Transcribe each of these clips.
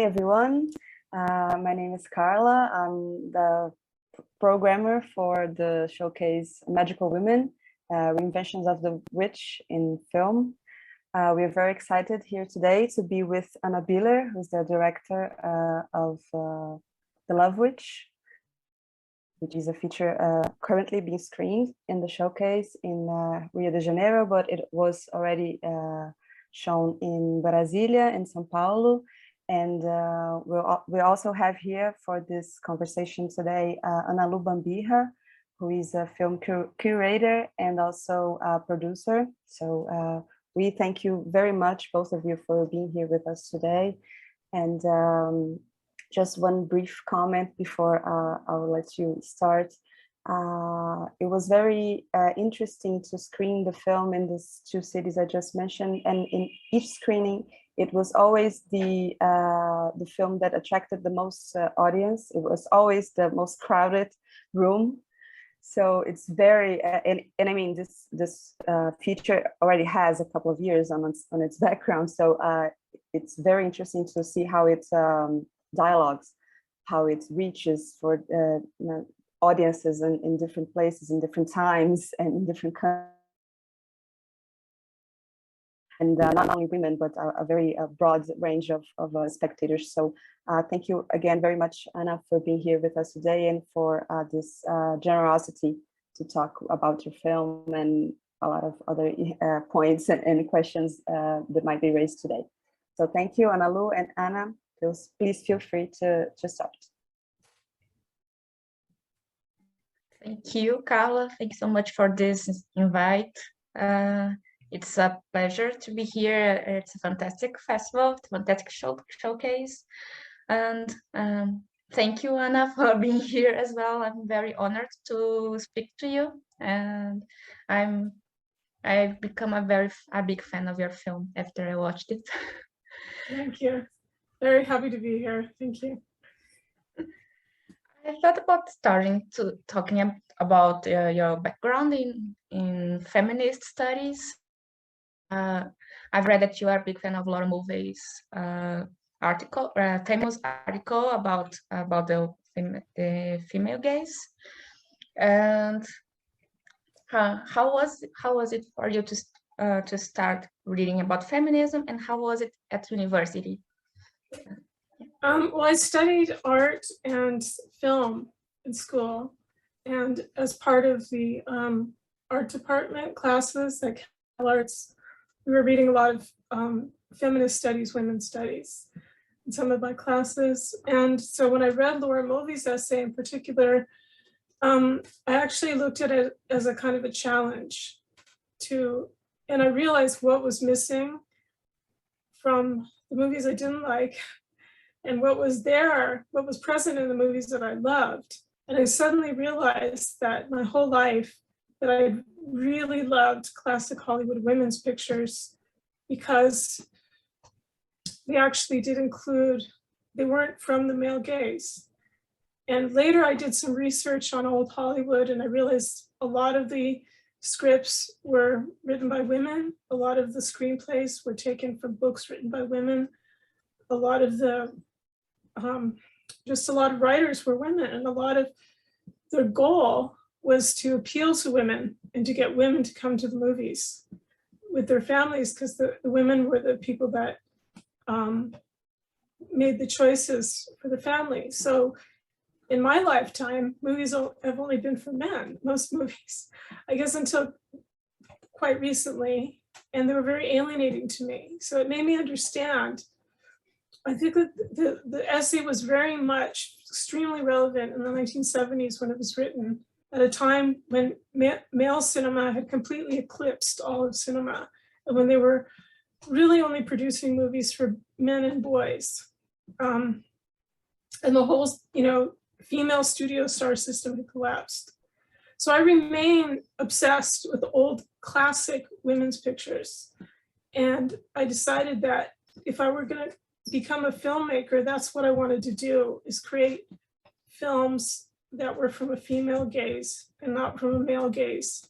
Hi everyone, my name is Carla. I'm the programmer for the showcase Magical Women, Reinventions of the Witch in Film. We are very excited here today to be with Anna Biller, who's the director of The Love Witch, which is a feature currently being screened in the showcase in Rio de Janeiro, but it was already shown in Brasilia, in São Paulo. And we also have here for this conversation today, Analu Bambirra, who is a film curator and also a producer. So we thank you very much, both of you, for being here with us today. And just one brief comment before I'll let you start. It was very interesting to screen the film in these two cities I just mentioned, and in each screening, it was always the film that attracted the most audience. It was always the most crowded room. So it's very, and I mean, this feature already has a couple of years on its background. So it's very interesting to see how it dialogues, how it reaches for audiences in different places, in different times, and in different countries. And not only women, but a very broad range of spectators. So thank you again very much, Anna, for being here with us today and for this generosity to talk about your film and a lot of other points and questions that might be raised today. So thank you, Analu and Anna. Please feel free to start. Thank you, Carla. Thank you so much for this invite. It's a pleasure to be here. It's a fantastic festival, it's a fantastic showcase. And thank you, Anna, for being here as well. I'm very honored to speak to you. And I've become a big fan of your film after I watched it. Thank you. Very happy to be here. Thank you. I thought about talking about your background in feminist studies. I've read that you are a big fan of Laura Mulvey's famous article about the female gaze. And how was it for you to start reading about feminism, and how was it at university? Well, I studied art and film in school, and as part of the art department classes at CalArts, we were reading a lot of feminist studies, women's studies in some of my classes. And so when I read Laura Mulvey's essay in particular, I actually looked at it as a kind of a challenge and I realized what was missing from the movies I didn't like and what was present in the movies that I loved. And I suddenly realized that my whole life that I really loved classic Hollywood women's pictures because they actually did they weren't from the male gaze. And later I did some research on old Hollywood and I realized a lot of the scripts were written by women. A lot of the screenplays were taken from books written by women. A lot of just a lot of writers were women, and a lot of their goal was to appeal to women and to get women to come to the movies with their families, because the women were the people that made the choices for the family. So in my lifetime, movies have only been for men, most movies, I guess until quite recently, and they were very alienating to me. So it made me understand. I think that the essay was very much extremely relevant in the 1970s when it was written, at a time when male cinema had completely eclipsed all of cinema, and when they were really only producing movies for men and boys. And the whole, female studio star system had collapsed. So I remain obsessed with old classic women's pictures. And I decided that if I were gonna become a filmmaker, that's what I wanted to do, is create films that were from a female gaze and not from a male gaze.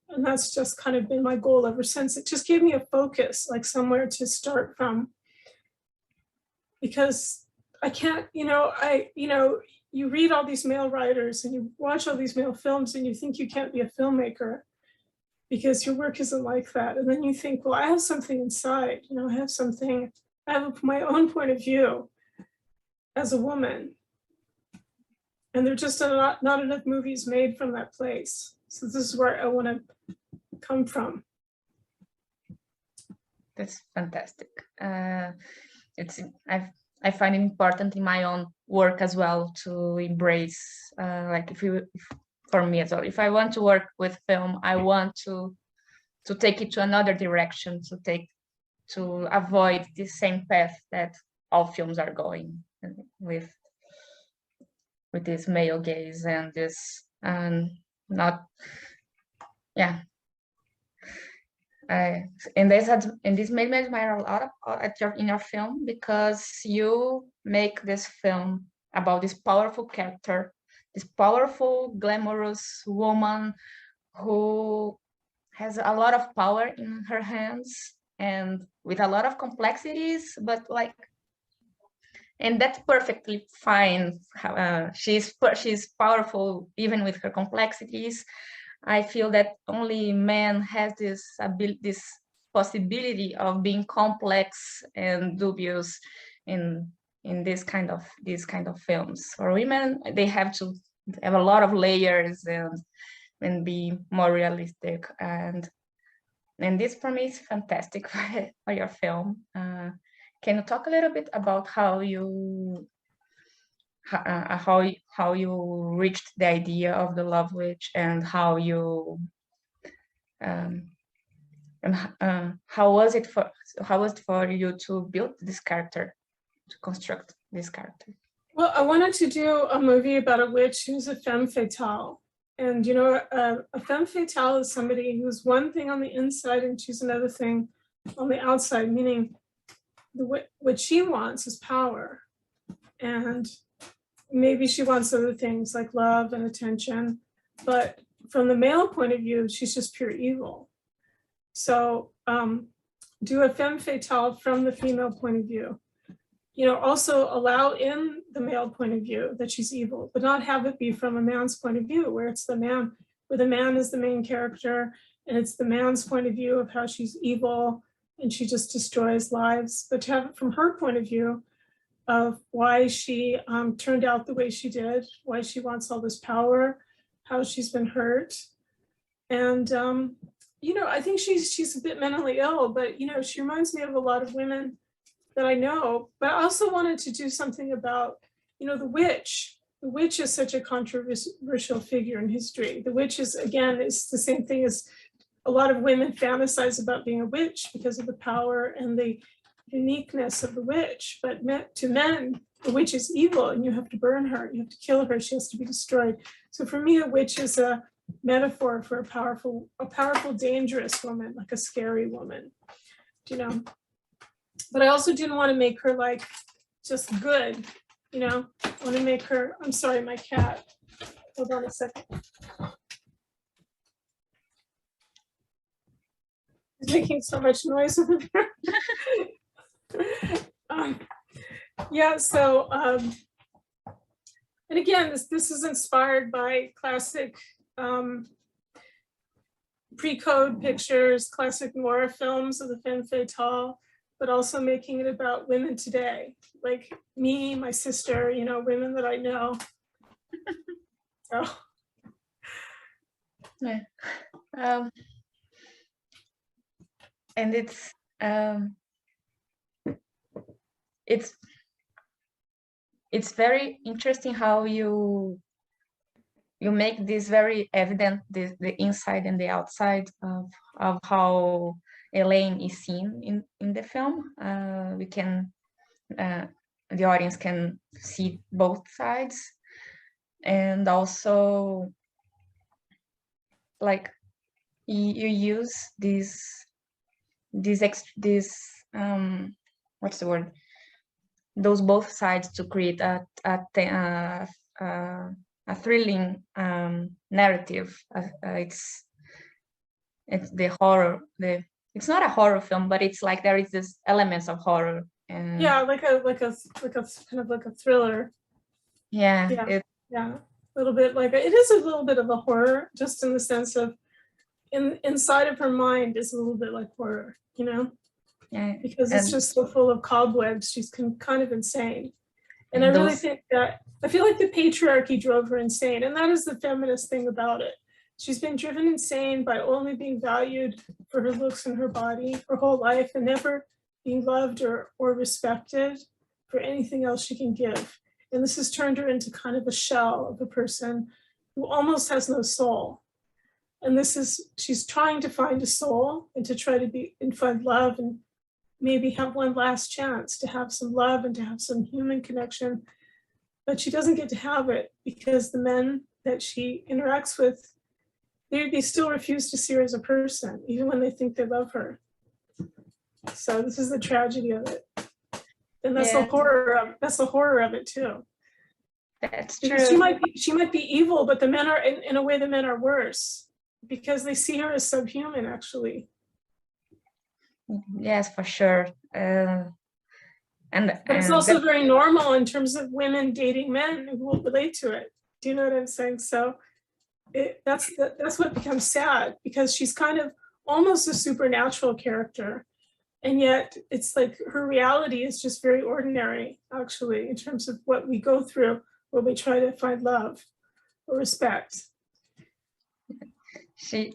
And that's just kind of been my goal ever since. It just gave me a focus, like somewhere to start from. Because I can't, you read all these male writers and you watch all these male films and you think you can't be a filmmaker because your work isn't like that. And then you think, well, I have something inside, I have my own point of view as a woman. And there are just not enough movies made from that place. So this is where I want to come from. That's fantastic. I find it important in my own work as well to embrace, for me as well, if I want to work with film, I want to take it to another direction, to avoid the same path that all films are going with this male gaze and this and this made me admire a lot in your film, because you make this film about this powerful character, this powerful, glamorous woman who has a lot of power in her hands and with a lot of complexities, and that's perfectly fine. She's powerful even with her complexities. I feel that only man has this possibility of being complex and dubious in this kind of films. For women, they have to have a lot of layers and be more realistic. And this for me is fantastic for your film. Can you talk a little bit about how you reached the idea of the Love Witch, and how you how was it for you to build this character, to construct this character? Well, I wanted to do a movie about a witch who's a femme fatale. And, a femme fatale is somebody who's one thing on the inside and she's another thing on the outside, meaning what she wants is power. And maybe she wants other things like love and attention, but from the male point of view, she's just pure evil. So do a femme fatale from the female point of view. Also allow in the male point of view that she's evil, but not have it be from a man's point of view, where it's the man is the main character, and it's the man's point of view of how she's evil and she just destroys lives, but to have it from her point of view of why she turned out the way she did, why she wants all this power, how she's been hurt. And, I think she's a bit mentally ill, but, she reminds me of a lot of women that I know. But I also wanted to do something about, the witch. The witch is such a controversial figure in history. The witch is the same thing as a lot of women fantasize about being a witch because of the power and the uniqueness of the witch. But to men, the witch is evil and you have to burn her, you have to kill her, she has to be destroyed. So for me, a witch is a metaphor for a powerful, dangerous woman, like a scary woman, But I also didn't want to make her just good, I want to make her, I'm sorry, my cat, hold on a second. He's making so much noise over there. And again, this is inspired by classic pre-code pictures, classic noir films of the femme fatale, but also making it about women today, like me, my sister, women that I know. So. Yeah. And it's very interesting how you make this very evident, the inside and the outside of how Elaine is seen in the film. We can, the audience can see both sides, and also you use what's the word? Those both sides to create a thrilling narrative. It's the horror. It's not a horror film, but it's like there is this elements of horror And Yeah, like a kind of like a thriller. yeah, Yeah, a little bit like it is a little bit of a horror, just in the sense of inside of her mind is a little bit like horror, you know, because it's just so full of cobwebs. She's kind of insane, and I really think that I feel like the patriarchy drove her insane, and that is the feminist thing about it. She's been driven insane by only being valued for her looks and her body her whole life, and never being loved or respected for anything else she can give. And this has turned her into kind of a shell of a person who almost has no soul. And she's trying to find a soul and to try to be and find love and maybe have one last chance to have some love and to have some human connection. But she doesn't get to have it because the men that she interacts with, they still refuse to see her as a person, even when they think they love her. So this is the tragedy of it. And that's the horror of it too. That's because true. She might be evil, but the men are in a way the men are worse because they see her as subhuman, actually. Yes, for sure. But it's also very normal in terms of women dating men who will relate to it. Do you know what I'm saying? So that's what becomes sad, because she's kind of almost a supernatural character. And yet it's like her reality is just very ordinary, actually, in terms of what we go through when we try to find love or respect. She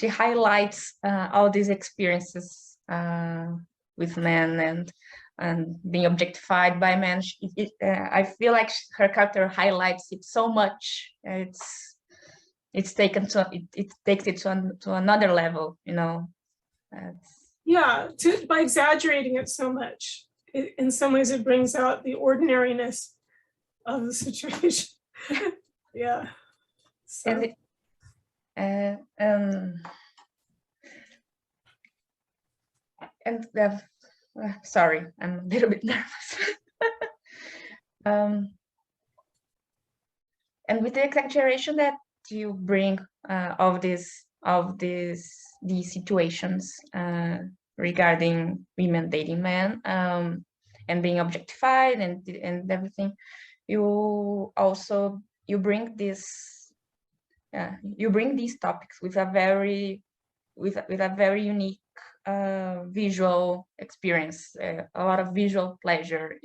highlights all these experiences with men and being objectified by men. I feel like her character highlights it so much. It takes it to another level, you know. By exaggerating it so much, in some ways it brings out the ordinariness of the situation. Yeah. So. Sorry, I'm a little bit nervous. And with the exaggeration that you bring of these situations regarding women dating men and being objectified and everything, you bring these topics with a very unique visual experience, a lot of visual pleasure.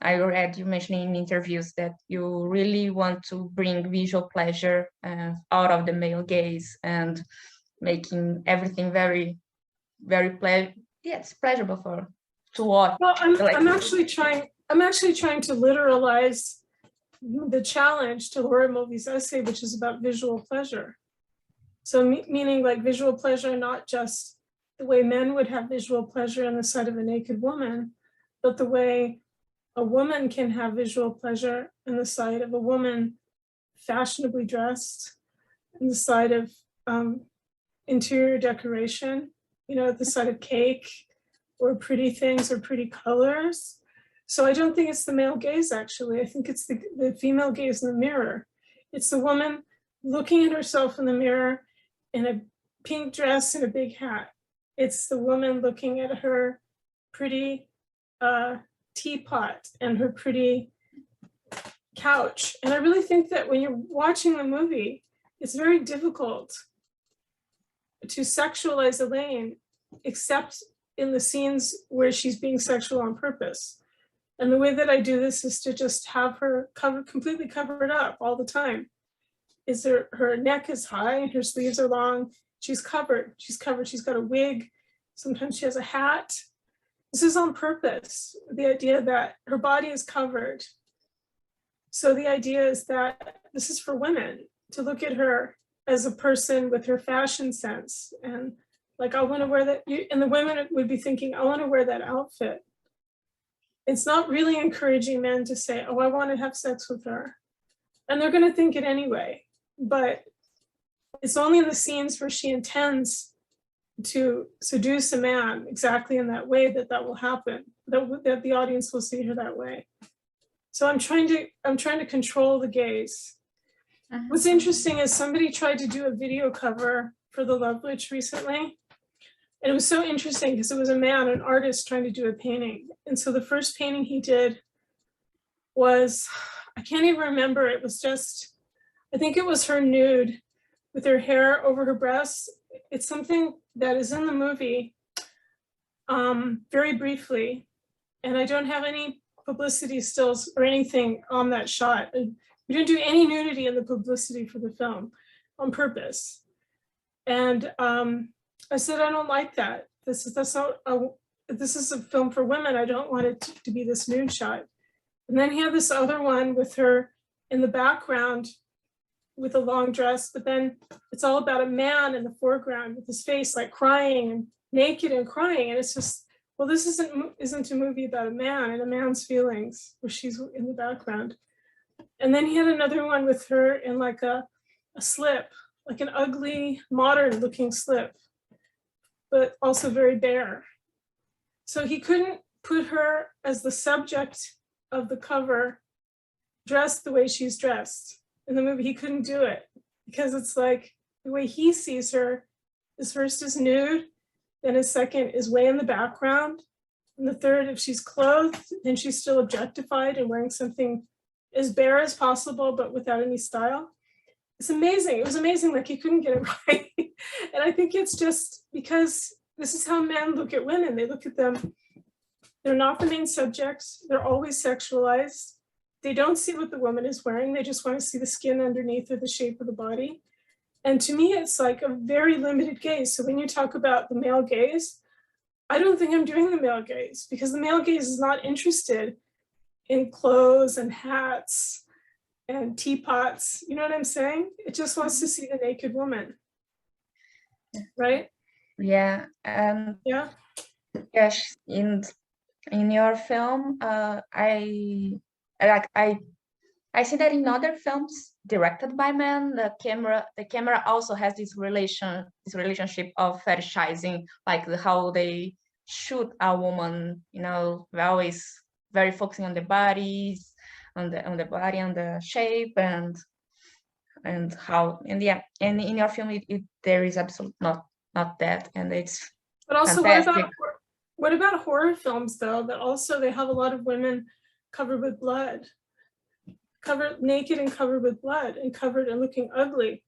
I read you mentioning in interviews that you really want to bring visual pleasure out of the male gaze and making everything very, very pleasurable to watch. Well, I'm actually trying to literalize the challenge to Laura Mulvey's essay, which is about visual pleasure. So meaning like visual pleasure, not just the way men would have visual pleasure in the sight of a naked woman, but the way a woman can have visual pleasure in the sight of a woman fashionably dressed, in the sight of interior decoration, you know, at the sight of cake or pretty things or pretty colors. So I don't think it's the male gaze, actually. I think it's the female gaze in the mirror. It's the woman looking at herself in the mirror in a pink dress and a big hat. It's the woman looking at her pretty teapot and her pretty couch. And I really think that when you're watching the movie, it's very difficult to sexualize Elaine, except in the scenes where she's being sexual on purpose. And the way that I do this is to just have her completely covered up all the time. Her neck is high and her sleeves are long. She's covered. She's got a wig. Sometimes she has a hat. This is on purpose, the idea that her body is covered. So the idea is that this is for women to look at her as a person with her fashion sense. And like, I want to wear that. And the women would be thinking, I want to wear that outfit. It's not really encouraging men to say, oh, I want to have sex with her. And they're going to think it anyway. But it's only in the scenes where she intends to seduce a man exactly in that way that will happen, that the audience will see her that way. So I'm trying to control the gaze. What's interesting is somebody tried to do a video cover for the Love Witch recently, And it was so interesting because it was a man, an artist trying to do a painting. And so the first painting he did was, I can't even remember, it was just, I think it was her nude with her hair over her breasts. It's something that is in the movie very briefly. And I don't have any publicity stills or anything on that shot. We didn't do any nudity in the publicity for the film on purpose. And I said, I don't like that. This is a film for women. I don't want it to be this nude shot. And then he had this other one with her in the background with a long dress, but then it's all about a man in the foreground with his face like crying and naked and crying. And it's just, well, this isn't a movie about a man and a man's feelings where she's in the background. And then he had another one with her in like a slip, like an ugly, modern looking slip, but also very bare. So he couldn't put her as the subject of the cover dressed the way she's dressed in the movie. He couldn't do it because it's like the way he sees her is first is nude, then his second is way in the background, and the third, if she's clothed, then she's still objectified and wearing something as bare as possible but without any style. It's amazing. It was amazing, like he couldn't get it right. And I think it's just because this is how men look at women. They look at them, they're not the main subjects, they're always sexualized. They don't see what the woman is wearing, they just want to see the skin underneath or the shape of the body. And to me, it's like a very limited gaze. So when you talk about the male gaze, I don't think I'm doing the male gaze because the male gaze is not interested in clothes and hats and teapots. You know what I'm saying? It just wants to see the naked woman, right? Yeah. Yeah. Yes, in your film, I see that in other films directed by men, the camera also has this relationship of fetishizing, like how they shoot a woman, you know, always very focusing on the bodies, on the body, on the shape, and how, and yeah, and in your film there is absolutely not that, and it's but also fantastic. what about horror films though, that also they have a lot of women covered with blood, covered naked and covered with blood and covered and looking ugly.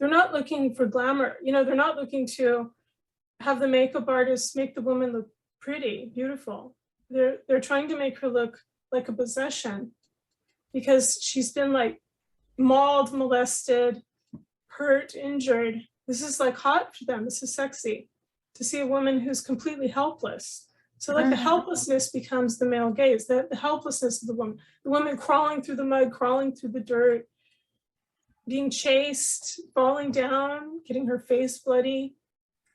They're not looking for glamour, you know, they're not looking to have the makeup artists make the woman look pretty, beautiful. They're trying to make her look like a possession because she's been like mauled, molested, hurt, injured. This is like hot for them. This is sexy to see a woman who's completely helpless. So like the helplessness becomes the male gaze, the helplessness of the woman crawling through the mud, crawling through the dirt, being chased, falling down, getting her face bloody,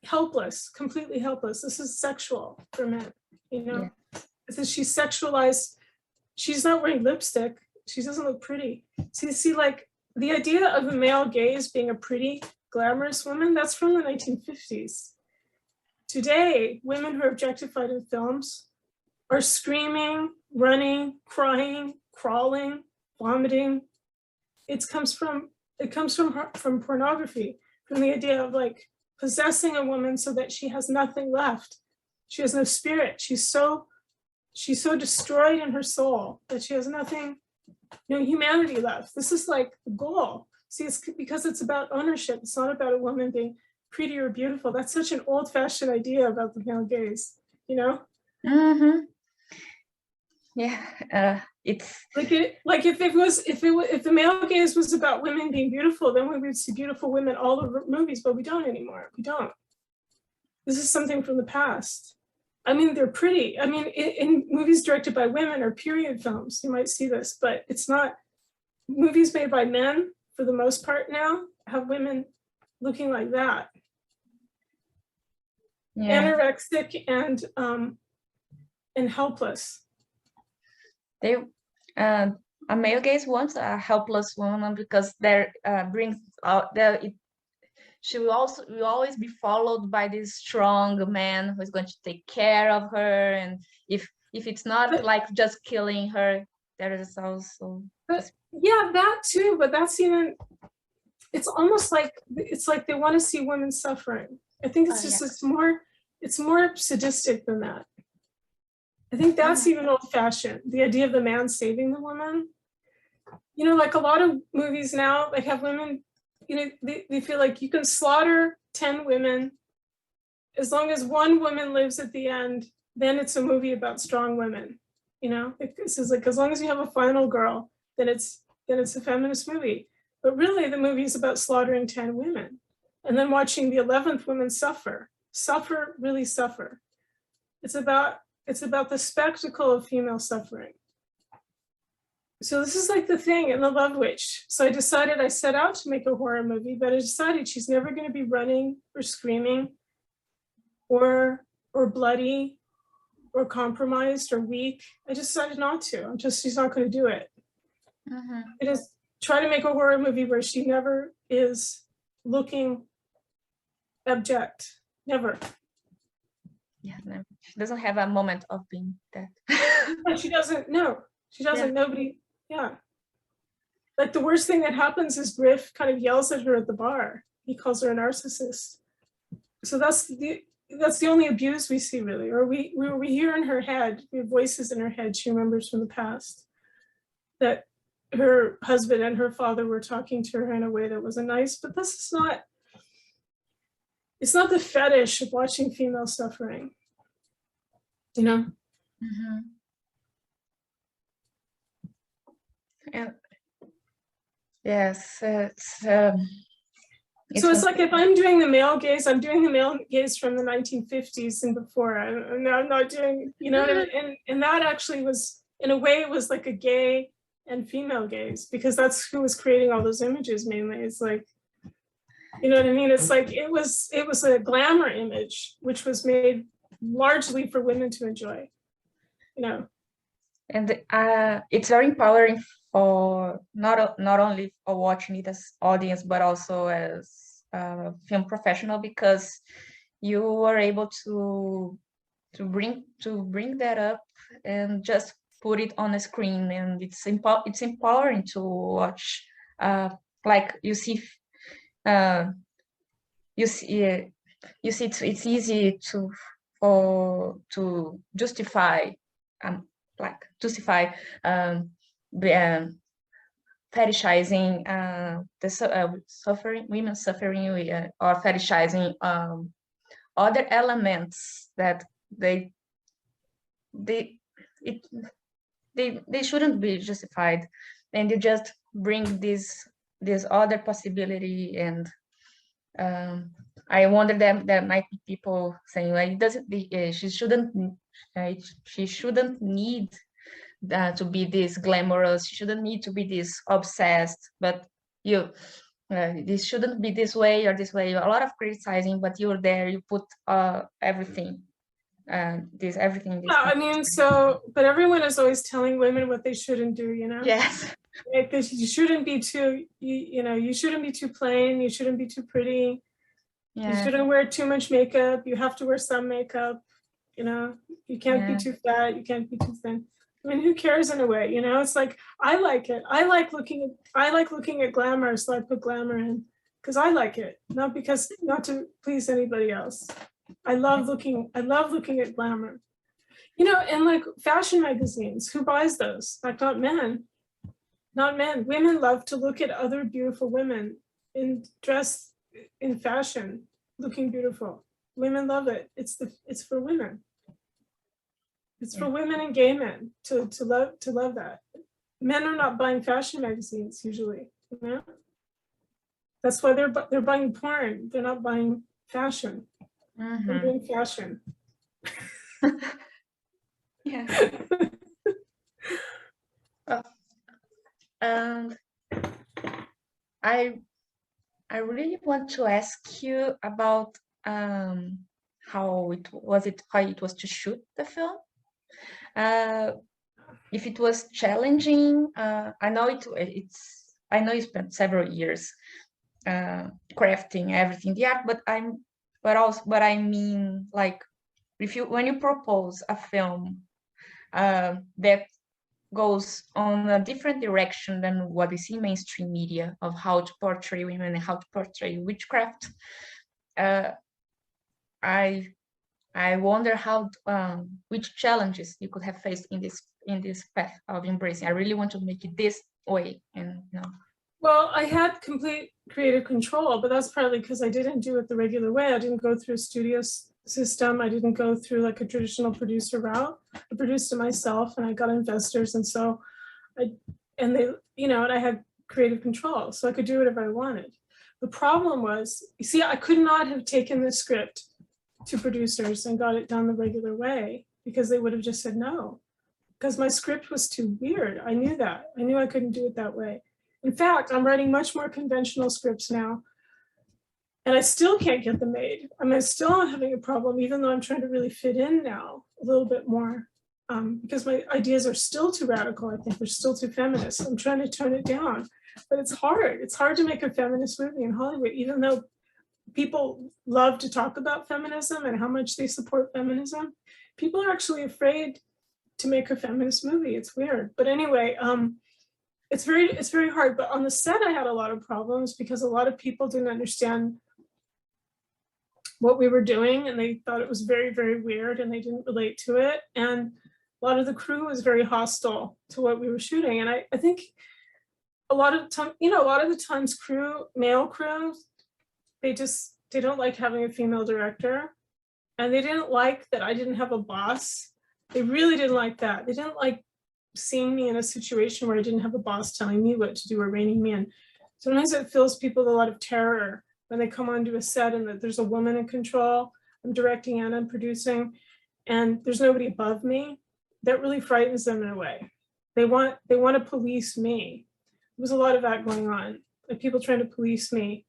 helpless, completely helpless. This is sexual for men, you know, because she's sexualized. She's not wearing lipstick. She doesn't look pretty. So you see, like the idea of a male gaze being a pretty, glamorous woman, that's from the 1950s. Today, women who are objectified in films are screaming, running, crying, crawling, vomiting. It comes from pornography, from the idea of like possessing a woman so that she has nothing left. She has no spirit. She's so destroyed in her soul that she has nothing, no humanity left. This is like the goal. See, it's because it's about ownership. It's not about a woman being pretty or beautiful. That's such an old-fashioned idea about the male gaze, you know? Yeah, it's like if the male gaze was about women being beautiful, then we would see beautiful women all over movies, but we don't anymore. We don't. This is something from the past. I mean, they're pretty. I mean, in movies directed by women or period films, you might see this, but it's not. Movies made by men, for the most part now, have women looking like that. Yeah. Anorexic and helpless. A male gaze wants a helpless woman because there brings out she will always be followed by this strong man who is going to take care of her, and if it's not like just killing her, there is also yeah, that too, but that's even, it's almost like, it's like they want to see women suffering. I think it's just, it's more, it's more sadistic than that. I think that's even old-fashioned, the idea of the man saving the woman. You know, like a lot of movies now, like have women, you know, they feel like you can slaughter 10 women, as long as one woman lives at the end, then it's a movie about strong women. You know, this is like, as long as you have a final girl, then it's a feminist movie. But really the movie is about slaughtering 10 women and then watching the 11th woman suffer, really suffer. It's about the spectacle of female suffering. So this is like the thing in The Love Witch. So I set out to make a horror movie, but I decided she's never going to be running or screaming or bloody or compromised or weak. I just decided not to. She's not going to do it. I just try to make a horror movie where she never is looking abject. Never. Yeah, no. She doesn't have a moment of being that. She doesn't. No, she doesn't. Yeah. Nobody. Yeah. Like the worst thing that happens is Griff kind of yells at her at the bar. He calls her a narcissist. So that's the only abuse we see, really. Or we hear in her head, we have voices in her head she remembers from the past, that her husband and her father were talking to her in a way that wasn't nice. But this is not, it's not the fetish of watching female suffering, you know? Yeah. Yes. So it's like if I'm doing the male gaze, I'm doing the male gaze from the 1950s and before. I'm not doing, you know, and that actually was, in a way, it was like a gay and female gaze, because that's who was creating all those images mainly. It's like, you know what I mean? It's like it was a glamour image, which was made largely for women to enjoy, you know. And it's very empowering for not only for watching it as audience, but also as a film professional, because you are able to bring that up and just put it on a screen, and it's empowering to watch. Like you see it's easy to justify fetishizing women suffering, or fetishizing other elements that they shouldn't be justified, and you just bring this other possibility. And I wonder that there might be people saying, like, she shouldn't need to be this glamorous, she shouldn't need to be this obsessed, but this shouldn't be this way or this way. A lot of criticizing, but you're there, you put everything. Everything. Yeah, I mean, but everyone is always telling women what they shouldn't do, you know? Yes. Like, you shouldn't be too, you shouldn't be too plain, you shouldn't be too pretty, you shouldn't wear too much makeup, you have to wear some makeup, you know? You can't be too fat, you can't be too thin. I mean, who cares in a way, you know? It's like, I like it. I like looking at glamour, so I put glamour in, because I like it, not to please anybody else. I love looking at glamour, you know. And like fashion magazines, who buys those? Like, not men. Women love to look at other beautiful women dressed in fashion, looking beautiful. Women love it. It's for women. It's for women and gay men to love that. Men are not buying fashion magazines usually, you know. That's why they're buying porn. They're not buying fashion. They're doing fashion. Yeah. And I really want to ask you about how it was to shoot the film. If it was challenging. I know you spent several years crafting everything, the art, but I mean, like, when you propose a film that goes on a different direction than what we see in mainstream media, of how to portray women and how to portray witchcraft, I I wonder how which challenges you could have faced in this path of embracing. I really want to make it this way, and you know. Well, I had complete creative control, but that's partly because I didn't do it the regular way. I didn't go through a studio system. I didn't go through like a traditional producer route. I produced it myself, and I got investors, and so they, you know, and I had creative control, so I could do whatever I wanted. The problem was, you see, I could not have taken the script to producers and got it done the regular way, because they would have just said no, because my script was too weird. I knew that. I knew I couldn't do it that way. In fact, I'm writing much more conventional scripts now, and I still can't get them made. I mean, I'm still having a problem, even though I'm trying to really fit in now a little bit more, because my ideas are still too radical. I think they're still too feminist. I'm trying to tone it down, but it's hard. It's hard to make a feminist movie in Hollywood, even though people love to talk about feminism and how much they support feminism. People are actually afraid to make a feminist movie. It's weird, but anyway, it's very hard. But on the set, I had a lot of problems because a lot of people didn't understand what we were doing, and they thought it was very, very weird, and they didn't relate to it. And a lot of the crew was very hostile to what we were shooting. And I think a lot of time, you know, a lot of the times male crew, they don't like having a female director, and they didn't like that I didn't have a boss. They really didn't like that. They didn't like seeing me in a situation where I didn't have a boss telling me what to do or reining me in. Sometimes it fills people with a lot of terror when they come onto a set and that there's a woman in control. I'm directing and I'm producing, and there's nobody above me. That really frightens them in a way. They want to police me. There was a lot of that going on, like people trying to police me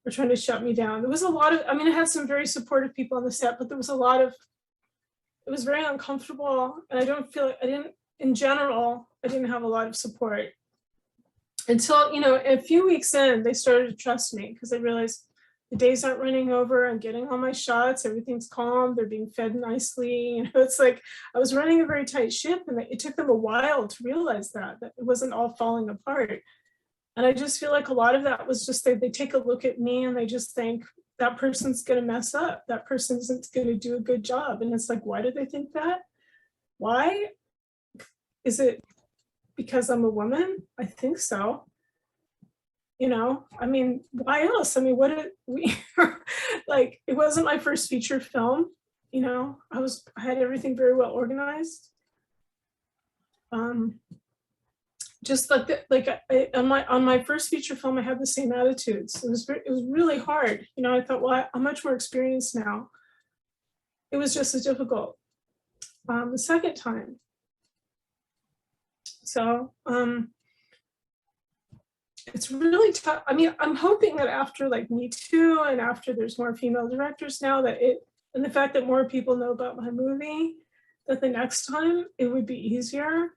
or trying to shut me down. There was a lot of, I mean, I had some very supportive people on the set, but there was a lot of, it was very uncomfortable. And I don't feel like in general, I didn't have a lot of support until, you know, a few weeks in, they started to trust me because they realized the days aren't running over. I'm getting all my shots. Everything's calm. They're being fed nicely. You know, it's like I was running a very tight ship, and it took them a while to realize that it wasn't all falling apart. And I just feel like a lot of that was just they take a look at me and they just think that person's going to mess up. That person isn't going to do a good job. And it's like, why do they think that? Why? Is it because I'm a woman? I think so. You know, I mean, why else? I mean, what did we like? It wasn't my first feature film. You know, I had everything very well organized. Just like on my first feature film, I had the same attitudes. It was really hard. You know, I thought, well, I'm much more experienced now. It was just as difficult the second time. So it's really tough. I mean, I'm hoping that after like Me Too and after there's more female directors now, and the fact that more people know about my movie, that the next time it would be easier.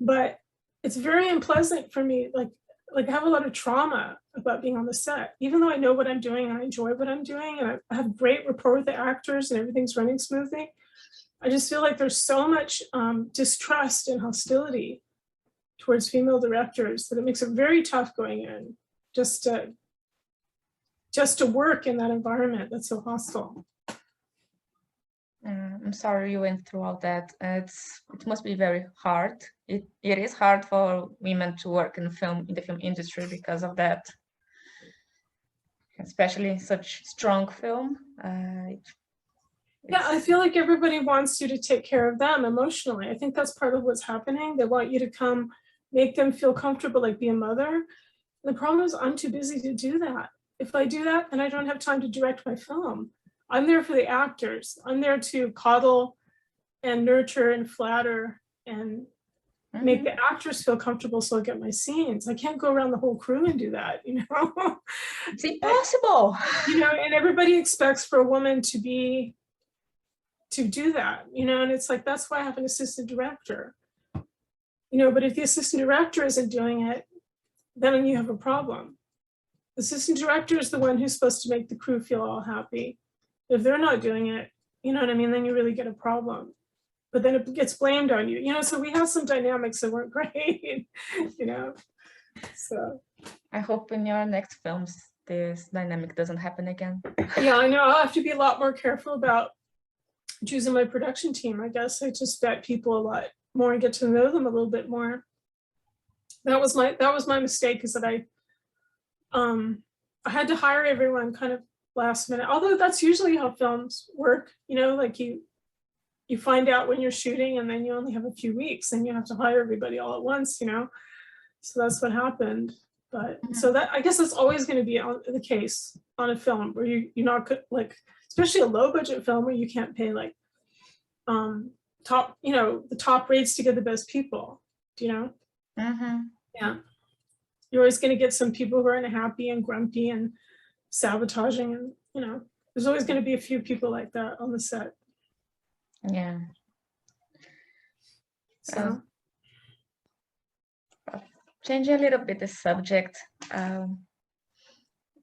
But it's very unpleasant for me. Like I have a lot of trauma about being on the set, even though I know what I'm doing and I enjoy what I'm doing and I have great rapport with the actors and everything's running smoothly. I just feel like there's so much distrust and hostility towards female directors that it makes it very tough going in just to work in that environment that's so hostile. I'm sorry you went through all that. It must be very hard. It is hard for women to work in the film industry because of that, especially such strong film. Yeah, I feel like everybody wants you to take care of them emotionally. I think that's part of what's happening. They want you to come, make them feel comfortable, like be a mother. The problem is I'm too busy to do that. If I do that, then I don't have time to direct my film. I'm there for the actors. I'm there to coddle and nurture and flatter and make the actors feel comfortable so I get my scenes. I can't go around the whole crew and do that, you know? It's impossible. You know, and everybody expects for a woman to do that, you know, and it's like, that's why I have an assistant director, you know, but if the assistant director isn't doing it, then you have a problem. The assistant director is the one who's supposed to make the crew feel all happy. If they're not doing it, you know what I mean, then you really get a problem. But then it gets blamed on you, you know, so we have some dynamics that weren't great, you know, so. I hope in your next films this dynamic doesn't happen again. Yeah, I know. I'll have to be a lot more careful about choosing my production team. I guess I just vet people a lot more and get to know them a little bit more. That was my mistake, is that I had to hire everyone kind of last minute, although that's usually how films work, you know, like you find out when you're shooting and then you only have a few weeks and you have to hire everybody all at once, you know. So that's what happened. But so that, I guess that's always going to be the case on a film where you're not like, especially a low budget film where you can't pay like top, you know, the top rates to get the best people, you know. Yeah, you're always going to get some people who are unhappy and grumpy and sabotaging, and you know, there's always going to be a few people like that on the set. Yeah. So changing a little bit the subject, because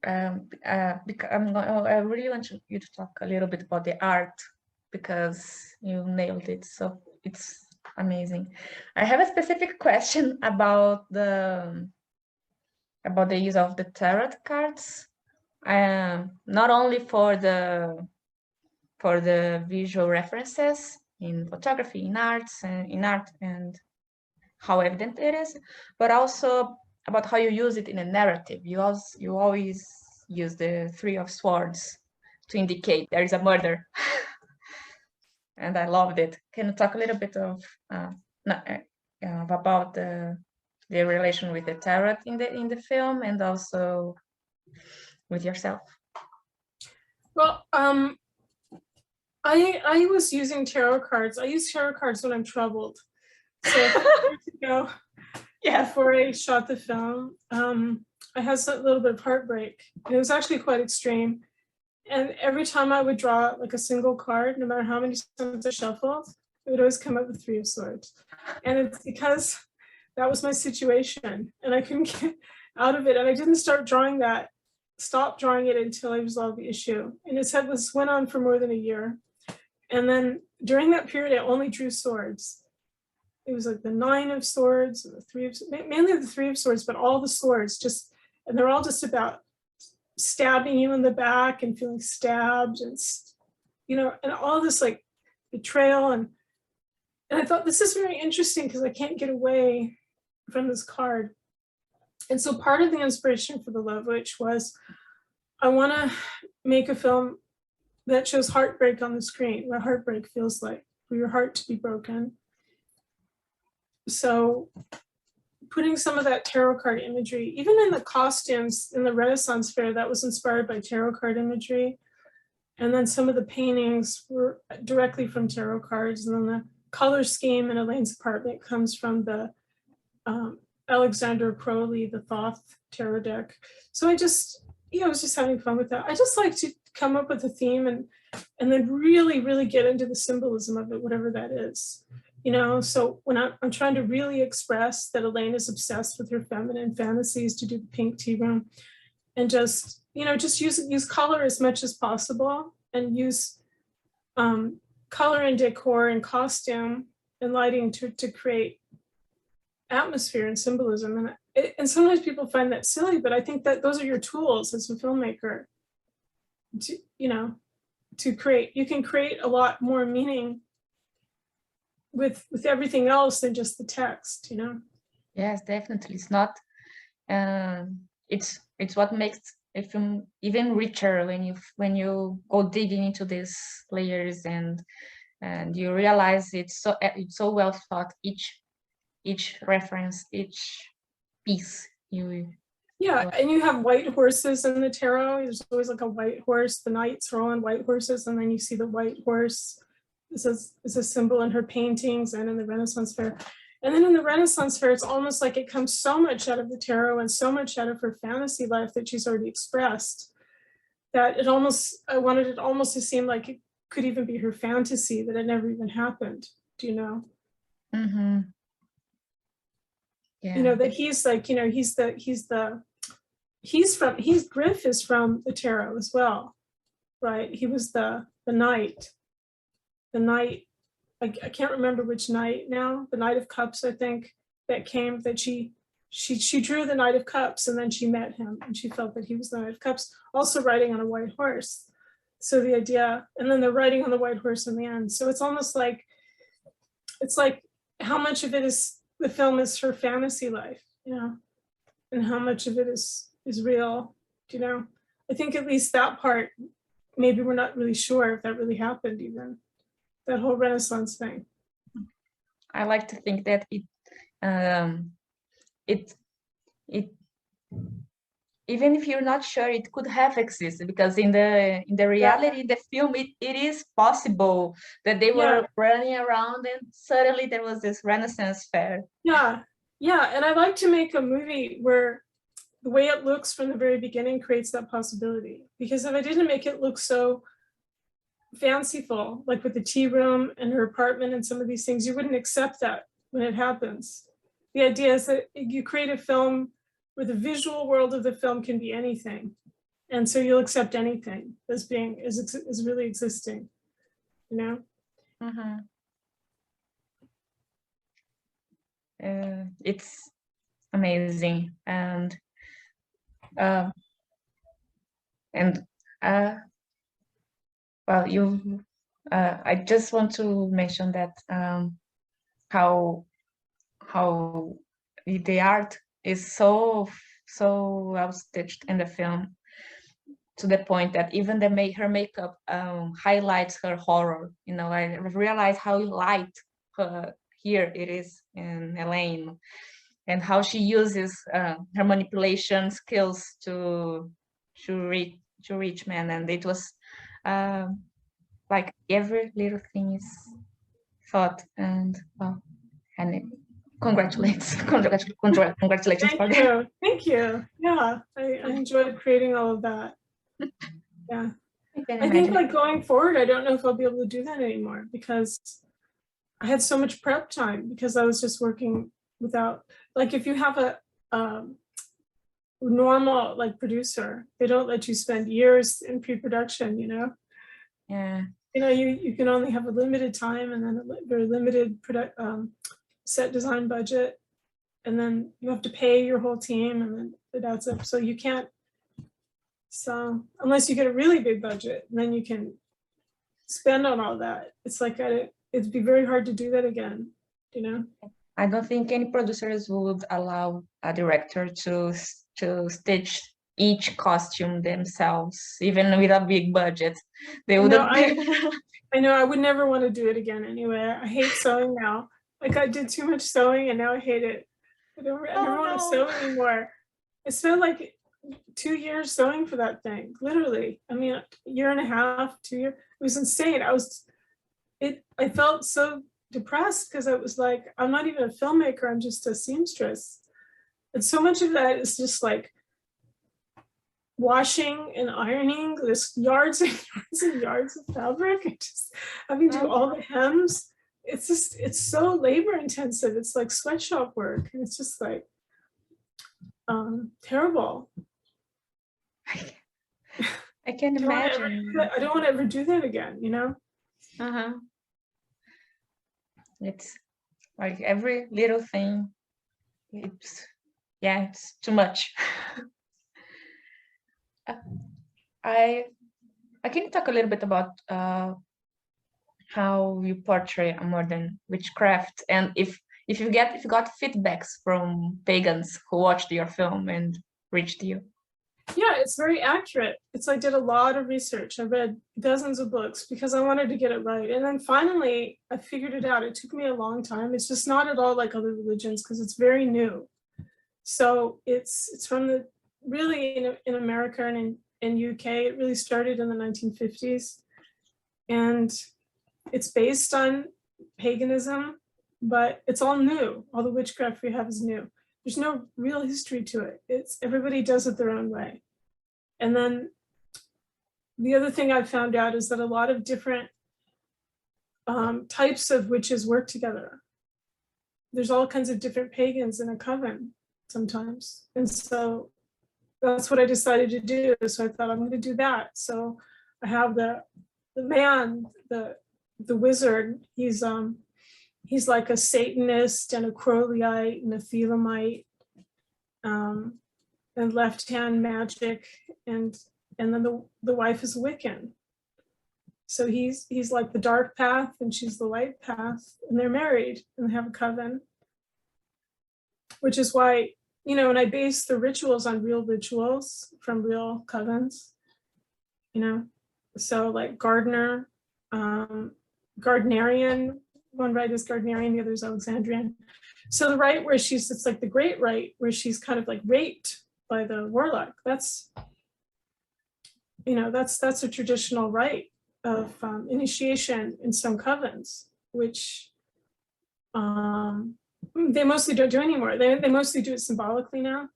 I really want you to talk a little bit about the art, because you nailed it. So it's amazing. I have a specific question about the use of the tarot cards, not only for the visual references in photography, in art and how evident it is, but also about how you use it in a narrative. You always use the Three of Swords to indicate there is a murder. And I loved it. Can you talk a little bit of about the relation with the tarot in the film, and also with yourself? well, I was using tarot cards. I use tarot cards when I'm troubled. So years ago, before I shot the film, I had a little bit of heartbreak, and it was actually quite extreme. And every time I would draw like a single card, no matter how many times I shuffled, it would always come up with Three of Swords. And it's because that was my situation, and I couldn't get out of it. And I didn't stop drawing it until I resolved the issue. And it went on for more than a year. And then during that period, I only drew swords. It was like the Nine of Swords, and mainly the Three of Swords, but all the swords and they're all just about stabbing you in the back and feeling stabbed, and you know, and all this like betrayal. And I thought, this is very interesting because I can't get away from this card. And so part of the inspiration for The Love Witch was, I want to make a film that shows heartbreak on the screen, what heartbreak feels like, for your heart to be broken. So putting some of that tarot card imagery, even in the costumes in the Renaissance Fair, that was inspired by tarot card imagery. And then some of the paintings were directly from tarot cards. And then the color scheme in Elaine's apartment comes from the Alexander Crowley, the Thoth tarot deck. So I just, you know, I was just having fun with that. I just like to come up with a theme and then really, really get into the symbolism of it, whatever that is. You know, so when I'm trying to really express that Elaine is obsessed with her feminine fantasies, to do the pink tea room, and just, you know, just use color as much as possible, and use color and decor and costume and lighting to create atmosphere and symbolism. And sometimes people find that silly, but I think that those are your tools as a filmmaker to, you know, to create. You can create a lot more meaning with everything else than just the text, you know. Yes, definitely. It's not it's what makes a film even richer when you go digging into these layers, and you realize it's so well thought, each reference, each piece. Yeah, and you have white horses in the tarot. There's always like a white horse. The knights are all on white horses, and then you see the white horse is a symbol in her paintings and in the Renaissance Fair. And then in the Renaissance Fair, it's almost like it comes so much out of the tarot and so much out of her fantasy life that she's already expressed, that I wanted it almost to seem like it could even be her fantasy, that it never even happened. Do you know? Mm-hmm. Yeah. You know, that he's like, you know, Griff is from the tarot as well, right? He was the knight. The knight, I can't remember which knight now, the Knight of Cups, I think, that she she drew the Knight of Cups, and then she met him and she felt that he was the Knight of Cups, also riding on a white horse. So the idea, and then they're riding on the white horse in the end. So it's almost like, it's like how much of it is, the film is her fantasy life, you know, and how much of it is real, you know. I think at least that part, maybe we're not really sure if that really happened even, that whole Renaissance thing. I like to think that it even if you're not sure, it could have existed, because in the reality, in the film, it is possible that they were running around and suddenly there was this Renaissance fair. Yeah, and I like to make a movie where the way it looks from the very beginning creates that possibility. Because if I didn't make it look so fanciful, like with the tea room and her apartment and some of these things, you wouldn't accept that when it happens. The idea is that you create a film where the visual world of the film can be anything. And so you'll accept anything as being, as really existing, you know? It's amazing. And well, I just want to mention that how the art is so well stitched in the film, to the point that even her makeup highlights her horror. You know, I realized how light here it is in Elaine, and how she uses her manipulation skills to reach men. And it was like every little thing is thought, and well, and it, congratulations for that. Thank you. Yeah, I enjoyed creating all of that. Yeah, I think like going forward, I don't know if I'll be able to do that anymore, because I had so much prep time, because I was just working without, like, if you have a normal like producer, they don't let you spend years in pre-production, you know. Yeah, you know, you can only have a limited time, and then a very limited set design budget, and then you have to pay your whole team, and then it adds up. So you can't, so unless you get a really big budget, then you can spend on all that. It's like it'd be very hard to do that again, you know. I don't think any producers would allow a director to stitch each costume themselves, even with a big budget. They wouldn't. I know, I would never want to do it again anyway. I hate sewing now. Like, I did too much sewing and now I hate it. I never want to sew anymore. I spent like 2 years sewing for that thing, literally. I mean, a year and a half, 2 years. It was insane. I felt so depressed, because I was like, I'm not even a filmmaker, I'm just a seamstress. And so much of that is just like washing and ironing this yards and yards and yards of fabric, and just having to do all the hems. It's so labor intensive. It's like sweatshop work. And it's just like terrible. I can imagine. I don't want to ever do that again, you know? It's like every little thing, it's too much. I can talk a little bit about how you portray a modern witchcraft, and if you got feedbacks from pagans who watched your film and reached you. Yeah, it's very accurate. I did a lot of research. I read dozens of books because I wanted to get it right. And then finally, I figured it out. It took me a long time. It's just not at all like other religions, because it's very new. So it's from the, really in America and in UK, it really started in the 1950s. And it's based on paganism, but it's all new. All the witchcraft we have is new. There's no real history to it. Everybody does it their own way. And then the other thing I found out is that a lot of different types of witches work together. There's all kinds of different pagans in a coven sometimes. And so that's what I decided to do. So I thought, I'm going to do that. So I have the man, the wizard. He's like a Satanist and a Crowleyite and a Thelemite. and left-hand magic, and then the wife is Wiccan. So he's like the dark path and she's the light path, and they're married and they have a coven, which is why, you know, and I base the rituals on real rituals from real covens, you know. So like gardener, Gardnerian, one rite is Gardnerian, the other is Alexandrian. So the rite where it's like the great rite where she's kind of like raped by the warlock. That's, you know, that's a traditional rite of initiation in some covens, which they mostly don't do anymore. They mostly do it symbolically now.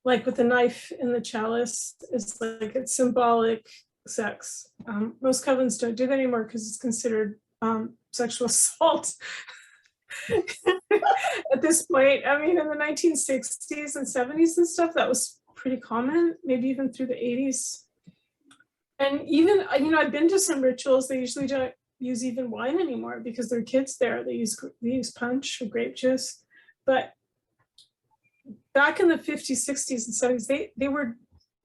Like with the knife and the chalice, it's like it's symbolic sex. Most covens don't do that anymore because it's considered sexual assault. At this point, I mean, in the 1960s and 70s and stuff, that was pretty common, maybe even through the 80s. And even, you know, I've been to some rituals, they usually don't use even wine anymore because there are kids there. They use punch or grape juice. But back in the 50s, 60s, and 70s,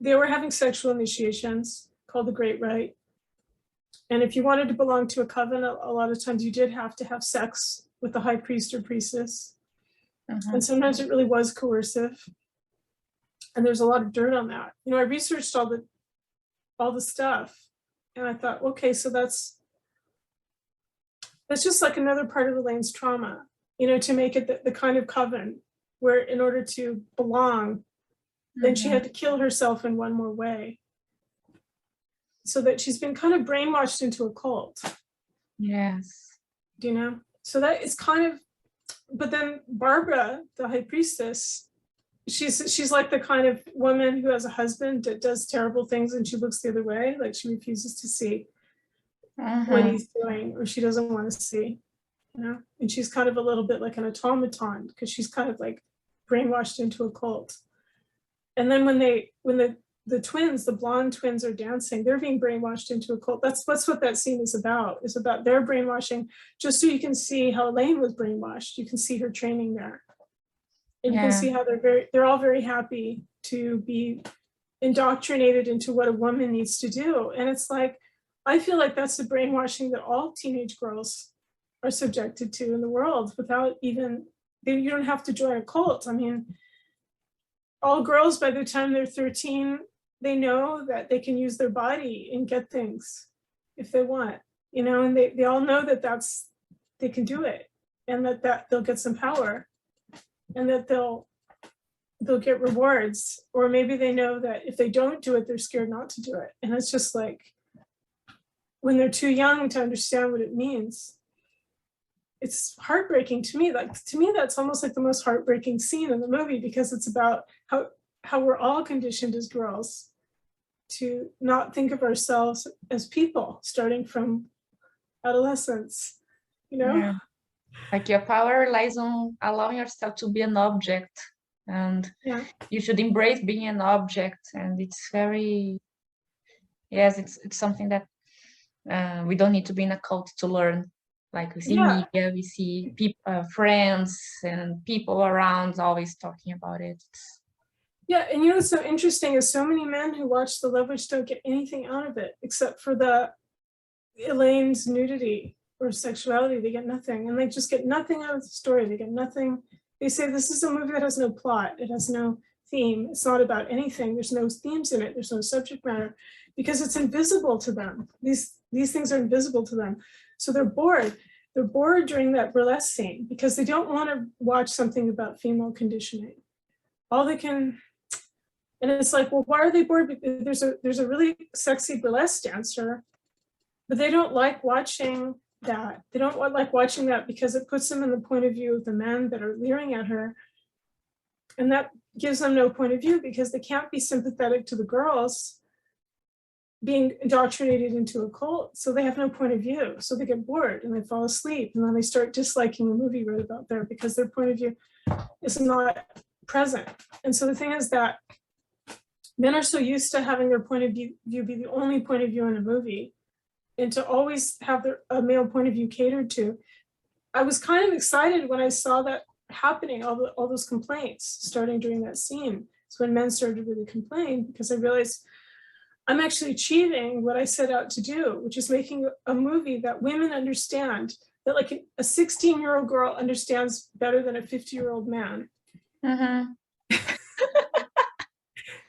they were having sexual initiations called the Great Rite. And if you wanted to belong to a coven, a lot of times you did have to have sex with the high priest or priestess. And sometimes it really was coercive. And there's a lot of dirt on that. You know, I researched all the stuff, and I thought, okay, so that's just like another part of Elaine's trauma, you know, to make it the kind of coven where in order to belong, then she had to kill herself in one more way. So that she's been kind of brainwashed into a cult. Yes. You know, so that is kind of, but then Barbara, the high priestess, she's like the kind of woman who has a husband that does terrible things and she looks the other way, like she refuses to see what he's doing, or she doesn't want to see, you know. And she's kind of a little bit like an automaton because she's kind of like brainwashed into a cult. And then when the twins, the blonde twins, are dancing, they're being brainwashed into a cult. That's what that scene is about. It's about their brainwashing, just so you can see how Elaine was brainwashed. You can see her training there. And you can see how they're all very happy to be indoctrinated into what a woman needs to do. And it's like, I feel like that's the brainwashing that all teenage girls are subjected to in the world without even, you don't have to join a cult. I mean, all girls, by the time they're 13, they know that they can use their body and get things if they want, you know, and they all know that they can do it, and that they'll get some power, and that they'll get rewards. Or maybe they know that if they don't do it, they're scared not to do it. And it's just like, when they're too young to understand what it means, it's heartbreaking to me. Like, to me, that's almost like the most heartbreaking scene in the movie, because it's about how we're all conditioned as girls to not think of ourselves as people, starting from adolescence, you know? Yeah. Like your power lies on allowing yourself to be an object, and you should embrace being an object. And it's very, yes, it's something that we don't need to be in a cult to learn. Like we see media, we see people, friends and people around always talking about it. Yeah, and you know what's so interesting is so many men who watch The Love Witch don't get anything out of it except for Elaine's nudity or sexuality. They get nothing, and they just get nothing out of the story. They get nothing. They say this is a movie that has no plot. It has no theme. It's not about anything. There's no themes in it. There's no subject matter, because it's invisible to them. These things are invisible to them. So they're bored. They're bored during that burlesque scene because they don't want to watch something about female conditioning. All they can, and it's like, well, why are they bored? Because there's a really sexy burlesque dancer, but they don't like watching that. They don't like watching that because it puts them in the point of view of the men that are leering at her. And that gives them no point of view because they can't be sympathetic to the girls being indoctrinated into a cult. So they have no point of view. So they get bored and they fall asleep. And then they start disliking the movie right about there because their point of view is not present. And so the thing is that men are so used to having their point of view be the only point of view in a movie, and to always have a male point of view catered to. I was kind of excited when I saw that happening, all those complaints starting during that scene. So when men started to really complain, because I realized I'm actually achieving what I set out to do, which is making a movie that women understand, that like a 16-year-old girl understands better than a 50-year-old man. Mm-hmm.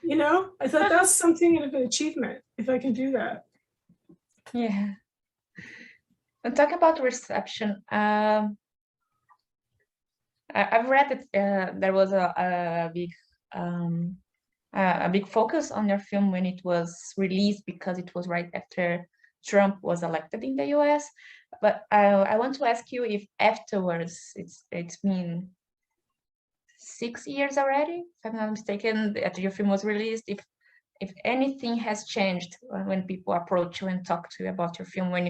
You know, I thought that's something of an achievement if I can do that. Yeah. And talk about reception. I've read that there was a big focus on your film when it was released, because it was right after Trump was elected in the US. But I want to ask you if afterwards, it's been 6 years already, if I'm not mistaken, after your film was released, if anything has changed when people approach you and talk to you about your film, when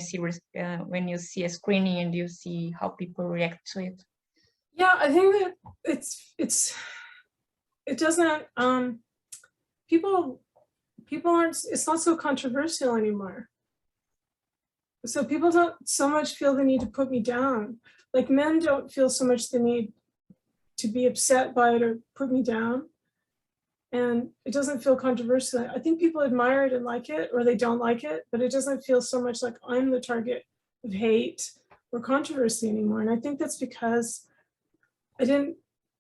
you see a screening and you see how people react to it. Yeah, I think that it doesn't, people aren't, it's not so controversial anymore. So people don't so much feel the need to put me down. Like men don't feel so much the need to be upset by it or put me down. And it doesn't feel controversial. I think people admire it and like it, or they don't like it, but it doesn't feel so much like I'm the target of hate or controversy anymore. And I think that's because I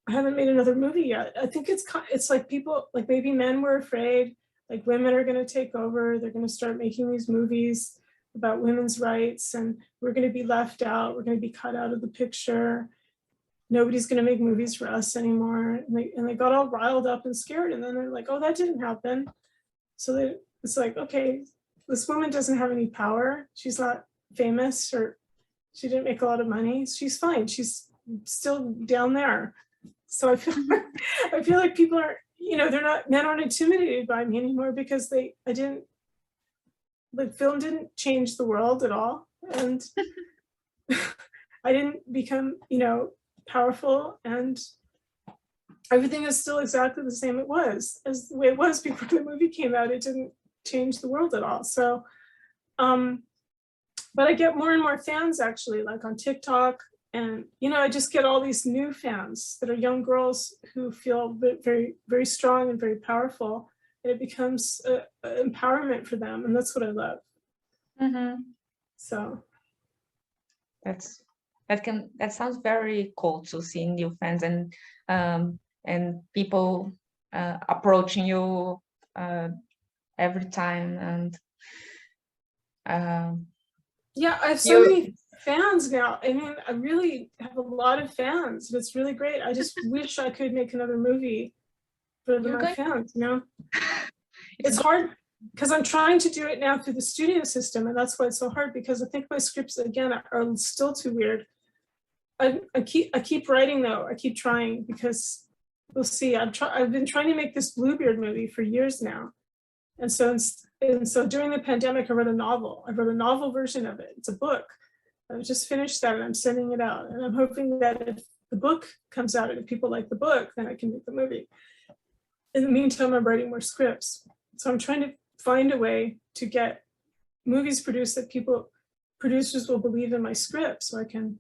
haven't made another movie yet. I think it's like people, like maybe men were afraid, like women are going to take over. They're going to start making these movies about women's rights, and we're going to be left out. We're going to be cut out of the picture. Nobody's going to make movies for us anymore. And they got all riled up and scared. And then they're like, oh, that didn't happen. So it's like, okay, this woman doesn't have any power. She's not famous, or she didn't make a lot of money. She's fine. She's still down there. So I feel like people are, you know, men aren't intimidated by me anymore, because the film didn't change the world at all. And I didn't become, you know, powerful, and everything is still exactly the same as the way it was before the movie came out. It didn't change the world at all. So but I get more and more fans, actually, like on TikTok, and you know, I just get all these new fans that are young girls who feel very, very strong and very powerful, and it becomes empowerment for them, and that's what I love. Mm-hmm. So that sounds very cool, to see new fans and people approaching you every time. And yeah, I have so many fans now. I mean, I really have a lot of fans, and it's really great. I just wish I could make another movie for my fans, you know. It's hard because I'm trying to do it now through the studio system, and that's why it's so hard, because I think my scripts, again, are still too weird. I keep writing, though. I keep trying, because we'll see. I've been trying to make this Bluebeard movie for years now, and so during the pandemic, I wrote a novel. I wrote a novel version of it. It's a book. I just finished that, and I'm sending it out, and I'm hoping that if the book comes out and if people like the book, then I can make the movie. In the meantime, I'm writing more scripts. So I'm trying to find a way to get movies produced that producers will believe in my script, so I can.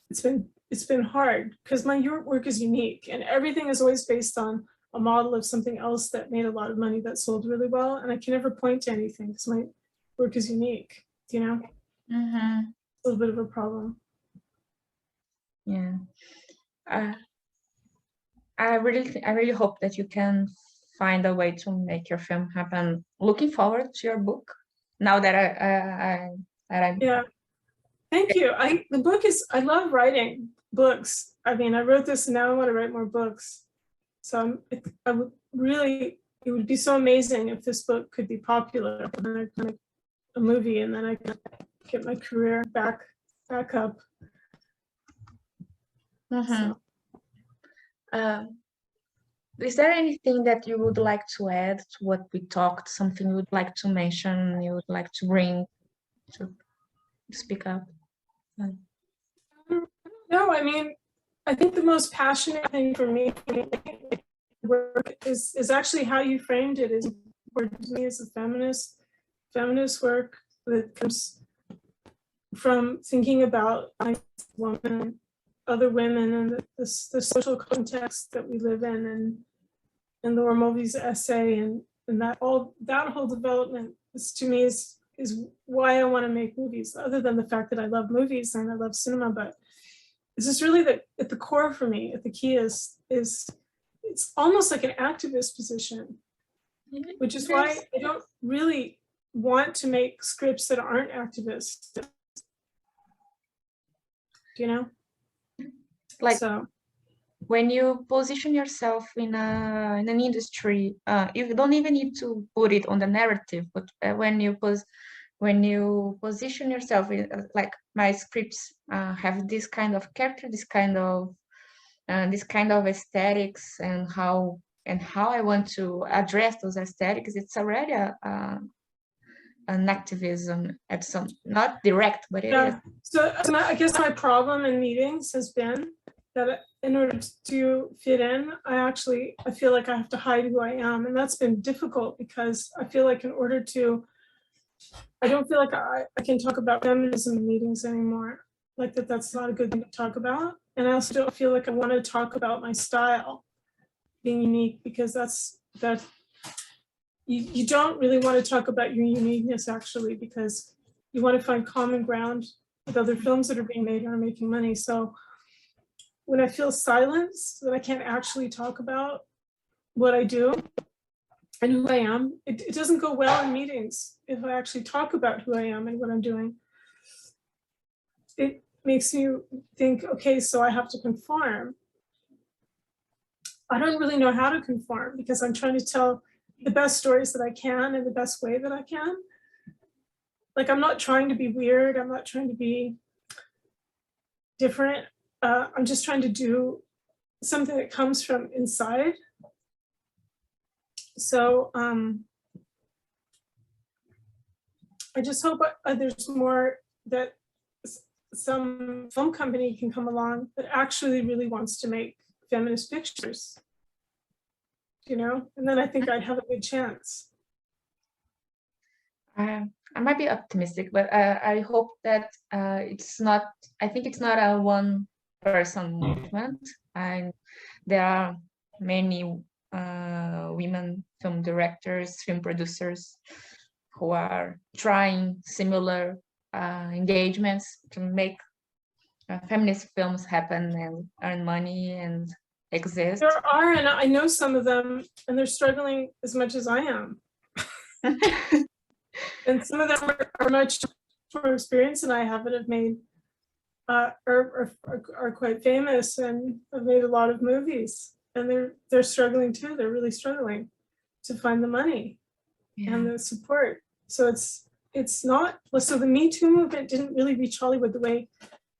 It's been hard, because my work is unique, and everything is always based on a model of something else that made a lot of money, that sold really well, and I can never point to anything because my work is unique. You know, mm-hmm. It's a little bit of a problem. Yeah, I really hope that you can find a way to make your film happen. Looking forward to your book. Now that I'm yeah. Thank you. The book is, I love writing books. I mean, I wrote this, and now I want to write more books. So I would really, it would be so amazing if this book could be popular, and then I can make a movie, and then I can get my career back up. Mm-hmm. So. Is there anything that you would like to add to what we talked? Something you would like to mention? You would like to bring to speak up? No, I mean, I think the most passionate thing for me work is actually how you framed it. Is important to me as a feminist work that comes from thinking about a woman other women and the social context that we live in, and Laura Mulvey's essay and that whole development is, to me, is why I want to make movies, other than the fact that I love movies and I love cinema. But this is really at the core for me, at the key is it's almost like an activist position, which is why I don't really want to make scripts that aren't activist. You know, like so when you position yourself in an industry, you don't even need to put it on the narrative, but when you position yourself in, like my scripts have this kind of character, this kind of aesthetics, and how I want to address those aesthetics, it's already an activism at some, not direct, but it is. So I guess my problem in meetings has been that in order to fit in, I feel like I have to hide who I am. And that's been difficult because I feel like I don't feel like I can talk about feminism in meetings anymore. Like that's not a good thing to talk about. And I also don't feel like I want to talk about my style being unique, because that you don't really want to talk about your uniqueness, actually, because you want to find common ground with other films that are being made and are making money. So when I feel silence, that I can't actually talk about what I do and who I am, it doesn't go well in meetings. If I actually talk about who I am and what I'm doing, it makes you think, okay, so I have to conform. I don't really know how to conform, because I'm trying to tell the best stories that I can in the best way that I can. Like, I'm not trying to be weird. I'm not trying to be different. I'm just trying to do something that comes from inside. So I just hope there's more, that some film company can come along that actually really wants to make feminist pictures, you know, and then I think I'd have a good chance. I might be optimistic, but I hope that it's not, I think it's not a one person movement. And there are many women film directors, film producers who are trying similar engagements to make feminist films happen and earn money and exist. There are, and I know some of them, and they're struggling as much as I am. And some of them are much more experienced than I have, and have made are quite famous and have made a lot of movies, and they're struggling too. They're really struggling to find the money and the support. So it's not, so the Me Too movement didn't really reach Hollywood the way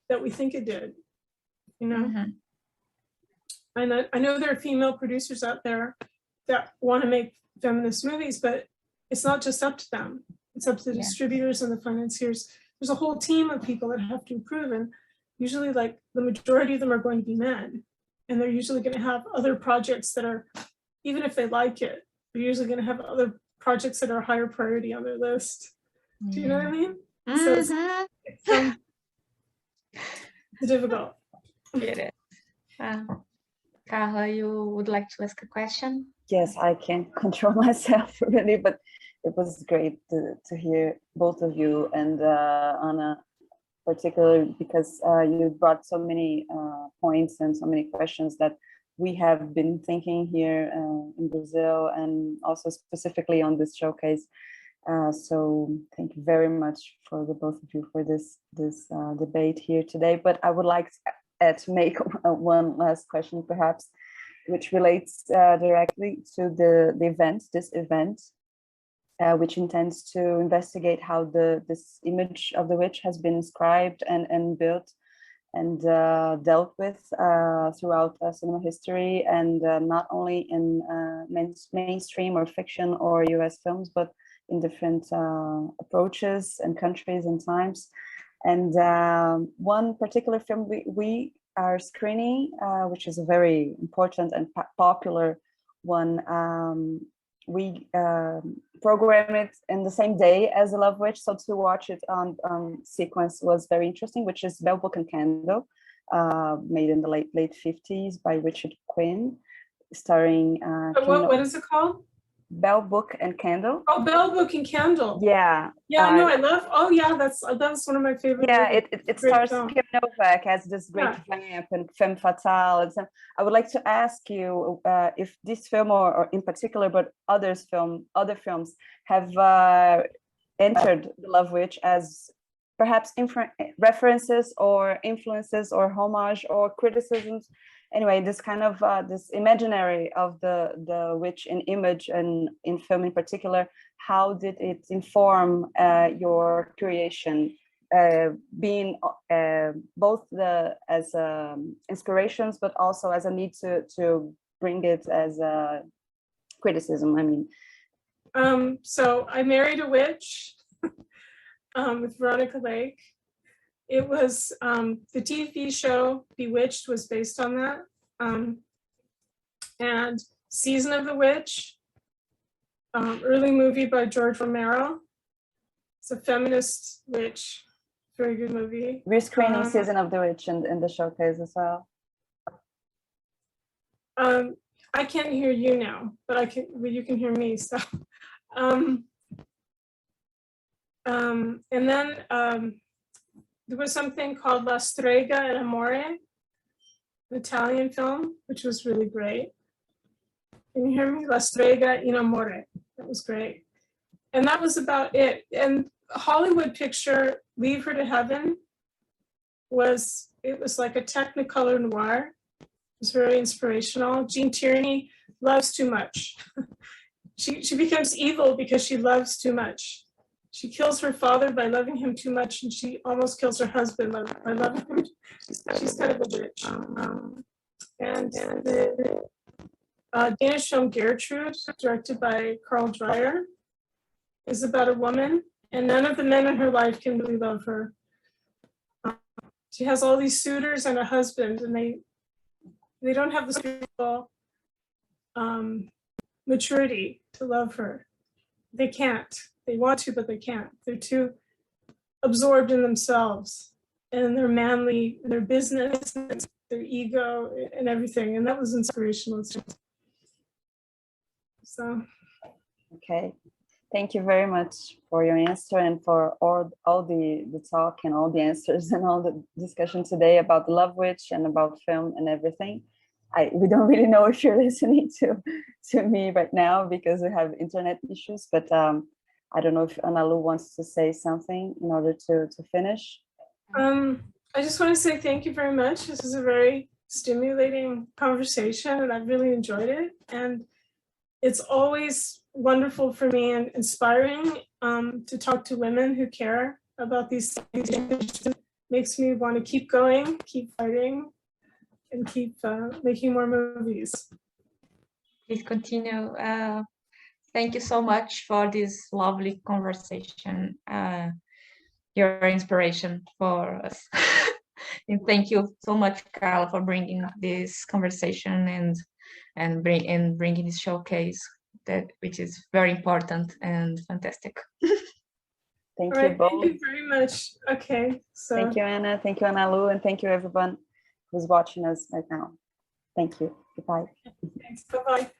that we think it did, you know. And I know there are female producers out there that want to make feminist movies, but it's not just up to them. It's up to the distributors and the financiers. There's a whole team of people that have to approve, and usually, like, the majority of them are going to be men, and they're usually going to have other projects that are, even if they like it, they're usually going to have other projects that are higher priority on their list. Do you know what I mean? So it's difficult. It is. Carla, you would like to ask a question? Yes, I can't control myself really, but it was great to hear both of you, and Anna particularly, because you brought so many points and so many questions that we have been thinking here in Brazil, and also specifically on this showcase. So thank you very much for the both of you for this debate here today. But I would like to make one last question, perhaps, which relates directly to this event, which intends to investigate how this image of the witch has been inscribed and built and dealt with throughout cinema history, and not only in mainstream or fiction or US films, but in different approaches and countries and times. And one particular film we are screening, which is a very important and popular one, we program it in the same day as The Love Witch, so to watch it on sequence was very interesting, which is Bel Book and Candle, made in the late 50s by Richard Quinn, starring what is it called? Bell, Book and Candle. Oh, Bell, Book and Candle. Yeah. Yeah, no, I love. Oh, yeah, that's one of my favorite. Yeah, movies. it stars Kim Novak as this great vamp and femme fatale. And so I would like to ask you if this film, or in particular, but other films have entered The Love Witch as perhaps references or influences or homage or criticisms. Anyway, this kind of this imaginary of the witch in image and in film in particular, how did it inform your creation, being both as inspirations, but also as a need to bring it as a criticism? I mean, so I married a witch with Veronica Lake. It was the TV show Bewitched was based on that. And Season of the Witch, early movie by George Romero. It's a feminist witch, very good movie. We're screening Season of the Witch in the showcase as well. I can't hear you now, but you can hear me. So, and then there was something called La Strega e Amore, an Italian film, which was really great. Can you hear me? La Strega in Amore. That was great. And that was about it. And a Hollywood picture, Leave Her to Heaven, was like a Technicolor noir. It was very inspirational. Jean Tierney loves too much. She becomes evil because she loves too much. She kills her father by loving him too much, and she almost kills her husband by loving him. She's kind of a witch. And the Danish film Gertrude, directed by Carl Dreyer, is about a woman, and none of the men in her life can really love her. She has all these suitors and a husband, and they don't have the spiritual maturity to love her. They can't. They want to, but they can't. They're too absorbed in themselves and their manly, their business, their ego, and everything. And that was inspirational. So, okay, thank you very much for your answer and for all the talk and all the answers and all the discussion today about The Love Witch and about film and everything. We don't really know if you're listening to me right now because we have internet issues, but I don't know if Analu wants to say something in order to finish. I just want to say thank you very much. This is a very stimulating conversation, and I've really enjoyed it. And it's always wonderful for me and inspiring to talk to women who care about these things. It makes me want to keep going, keep fighting, and keep making more movies. Please continue. Thank you so much for this lovely conversation. Your inspiration for us. And thank you so much, Carla, for bringing this conversation and bringing this showcase, which is very important and fantastic. Thank you both. Thank you very much. Okay. So thank you, Anna. Thank you, Analu, and thank you, everyone who's watching us right now. Thank you. Goodbye. Thanks. Bye-bye.